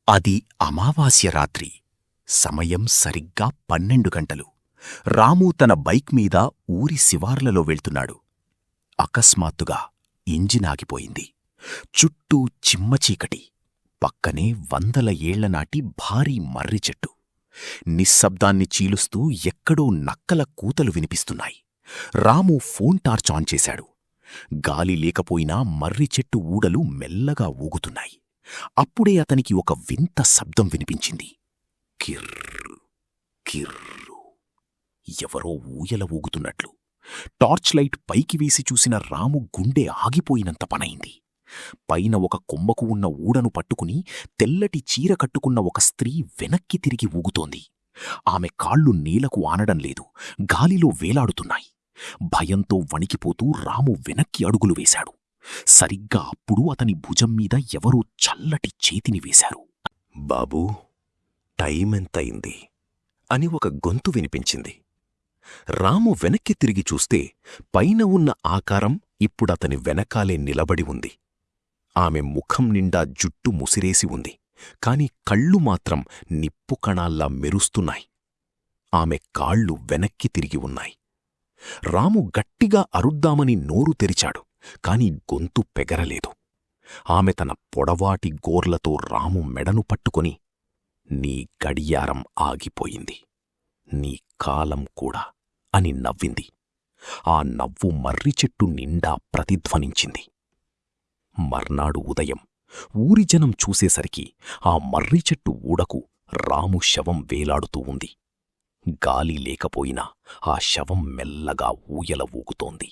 అది అమావాస్య రాత్రి. సమయం సరిగ్గా 12 గంటలు. రాము తన బైక్ మీద ఊరి శివార్లలో వెళ్తున్నాడు. అకస్మాత్తుగా ఇంజినాగిపోయింది. చుట్టూ చిమ్మచీకటి. పక్కనే 100 ఏళ్లనాటి భారీ మర్రి చెట్టు. నిశ్శబ్దాన్ని చీలుస్తూ ఎక్కడో నక్కల కూతలు వినిపిస్తున్నాయి. రాము ఫోన్ టార్చ్ ఆన్ చేశాడు. గాలి లేకపోయినా మర్రి చెట్టు ఊడలు మెల్లగా ఊగుతున్నాయి. అప్పుడే అతనికి ఒక వింత శబ్దం వినిపించింది. కిర్రు కిర్రు. ఎవరో ఊయల ఊగుతున్నట్లు. టార్చ్ లైట్ పైకి వేసి చూసిన రాము గుండె ఆగిపోయినంత పనైంది. పైన ఒక కొమ్మకు ఉన్న ఊడను పట్టుకుని తెల్లటి చీర కట్టుకున్న ఒక స్త్రీ వెనక్కి తిరిగి ఊగుతోంది. ఆమె కాళ్ళు నేలకు ఆనడం లేదు, గాలిలో వేలాడుతున్నాయి. భయంతో వణికిపోతూ రాము వెనక్కి అడుగులు వేశాడు. సరిగ్గా అప్పుడు అతని భుజం మీద ఎవరో చల్లటి చేతిని వేశారు. బాబూ, టైమెంతయింది అని ఒక గొంతు వినిపించింది. రాము వెనక్కి తిరిగి చూస్తే పైన ఉన్న ఆకారం ఇప్పుడతని వెనకాలే నిలబడి ఉంది. ఆమె ముఖం నిండా జుట్టు ముసిరేసి ఉంది, కాని కళ్ళు మాత్రం నిప్పు కణాల్లా మెరుస్తున్నాయి. ఆమె కాళ్ళు వెనక్కి తిరిగి ఉన్నాయి. రాము గట్టిగా అరుద్దామని నోరు తెరిచాడు, కాని గొంతు పెగరలేదు. ఆమె తన పొడవాటి గోర్లతో రాము మెడను పట్టుకొని, నీ గడియారం ఆగిపోయింది, నీ కాలం కూడా అని నవ్వింది. ఆ నవ్వు మర్రి చెట్టు నిండా ప్రతిధ్వనించింది. మర్నాడు ఉదయం ఊరి జనం చూసేసరికి ఆ మర్రి చెట్టు ఊడకు రాము శవం వేలాడుతూ ఉంది. గాలి లేకపోయినా ఆ శవం మెల్లగా ఊయల ఊగుతోంది.